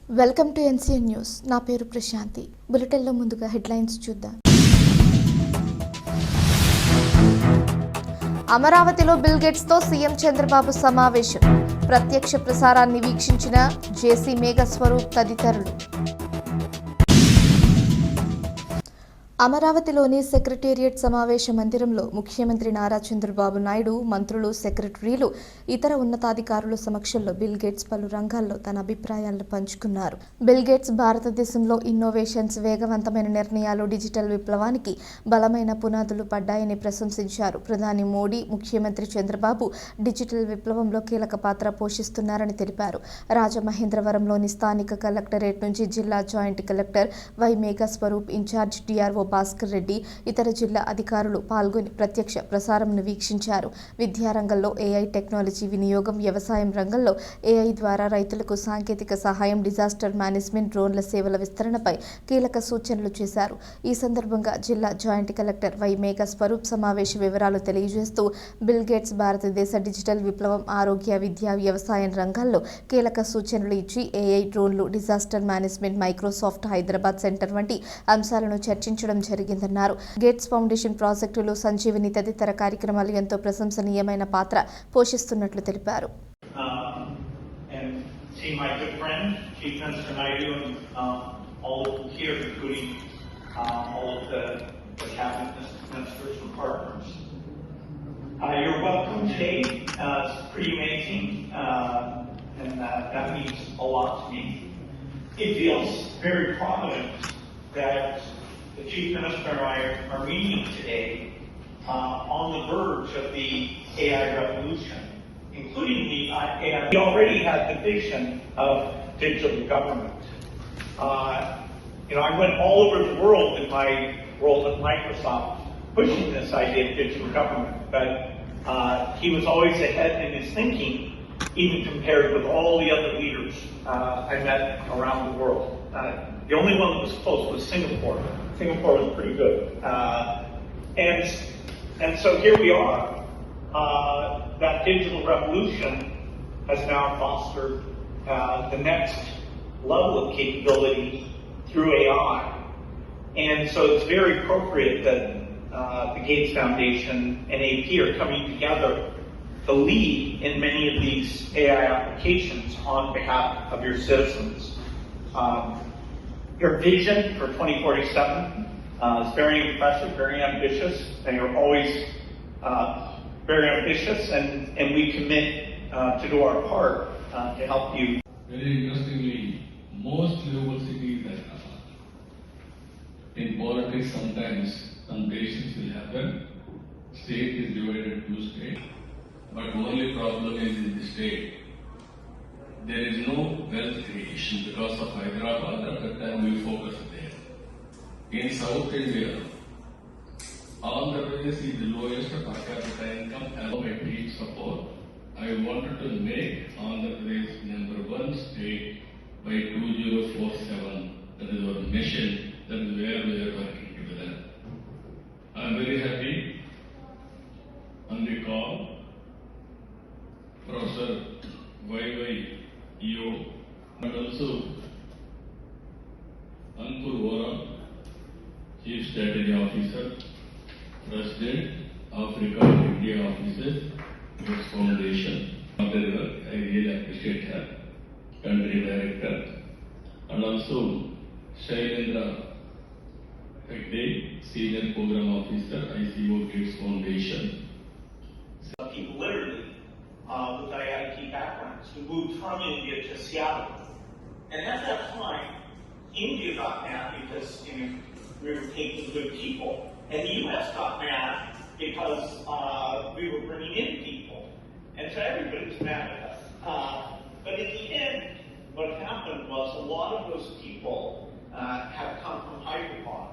Welcome to NCN news. నా పేరు ప్రశాంతి. బులెటిన్లో ముందుగా హెడ్లైన్స్ చూద్దాం. అమరావతిలో బిల్ గేట్స్తో సీఎం చంద్రబాబు సమావేశం. ప్రత్యక్ష ప్రసారాన్ని వీక్షించిన జేసీ మేఘస్వరూప్ తదితరులు. అమరావతిలోని సెక్రటేరియట్ సమావేశ మందిరంలో ముఖ్యమంత్రి నారా చంద్రబాబు నాయుడు, మంత్రులు, సెక్రటరీలు, ఇతర ఉన్నతాధికారుల సమక్షంలో బిల్ గేట్స్ పలు రంగాల్లో తన అభిప్రాయాలను పంచుకున్నారు. బిల్ గేట్స్ భారతదేశంలో ఇన్నోవేషన్స్, వేగవంతమైన నిర్ణయాలు, డిజిటల్ విప్లవానికి బలమైన పునాదులు పడ్డాయని ప్రశంసించారు. ప్రధాని మోడీ, ముఖ్యమంత్రి చంద్రబాబు డిజిటల్ విప్లవంలో కీలక పాత్ర పోషిస్తున్నారని తెలిపారు. రాజమహేంద్రవరంలోని స్థానిక కలెక్టరేట్ నుంచి జిల్లా joint collector Y Meghaswaroop, incharge DRO Bhaskar Reddy, ఇతర జిల్లా అధికారులు పాల్గొని ప్రత్యక్ష ప్రసారంను వీక్షించారు. విద్యారంగంలో ఏఐ టెక్నాలజీ వినియోగం, వ్యవసాయం రంగంలో ఏఐ ద్వారా రైతులకు సాంకేతిక సహాయం, డిజాస్టర్ మేనేజ్మెంట్, డ్రోన్ల సేవల విస్తరణపై కీలక సూచనలు చేశారు. ఈ సందర్భంగా జిల్లా జాయింట్ కలెక్టర్ వై మేఘస్వరూప్ సమావేశ వివరాలు తెలియజేస్తూ బిల్ గేట్స్ భారతదేశ డిజిటల్ విప్లవం, ఆరోగ్య, విద్య, వ్యవసాయం రంగాల్లో కీలక సూచనలు ఇచ్చి ఏఐ, డ్రోన్లు, disaster management, Microsoft Hyderabad centre వంటి అంశాలను చర్చించడం జరిగిందన్నారు. గేట్స్ ఫౌండేషన్ ప్రాజెక్టులు, సంజీవిని తదితర కార్యక్రమాలు ఎంతో ప్రశంసనీయమైన పాత్ర పోషిస్తున్నట్లు తెలిపారు. You're welcome today. It's pretty amazing, and that means a lot to me. It feels very prominent that the Chief Minister and I are meeting today on the verge of the AI revolution, including the AI. We already had the vision of digital government. I went all over the world in my role at Microsoft pushing this idea of digital government, but he was always ahead in his thinking, even compared with all the other leaders I met around the world. The only one that was close was Singapore. Singapore was pretty good. And so here we are. That digital revolution has now fostered the next level of capability through AI. And so it's very appropriate that the Gates Foundation and AP are coming together to lead in many of these AI applications on behalf of your citizens. Your vision for 2047 is very impressive, very ambitious, and you're always very ambitious, and we commit to do our part to help you. Very interestingly, most global cities that in politics sometimes some patients will happen. State is divided to state, but only problem is in the state. There is no wealth creation because of Hyderabad. At that time we focus there. In South India, Andhra Pradesh is the lowest per capita income. And I need support. I wanted to make Andhra Pradesh #1 state by 2047. That is our mission. That is where we are working together. I am very happy on the call. Professor YY EO, but also Ankur Vora, Chief Strategy Officer, President, Africa India Offices, Gates Foundation. I really appreciate her, Country Director, and also Shailendra Hegde, Senior Program Officer, ICO Gates Foundation. People literally with IIT backgrounds who moved from India to Seattle. And at that time, India got mad because we were taking good people, and the U.S. got mad because we were bringing in people. And so everybody was mad at us. But in the end, what happened was a lot of those people have come from Hyderabad.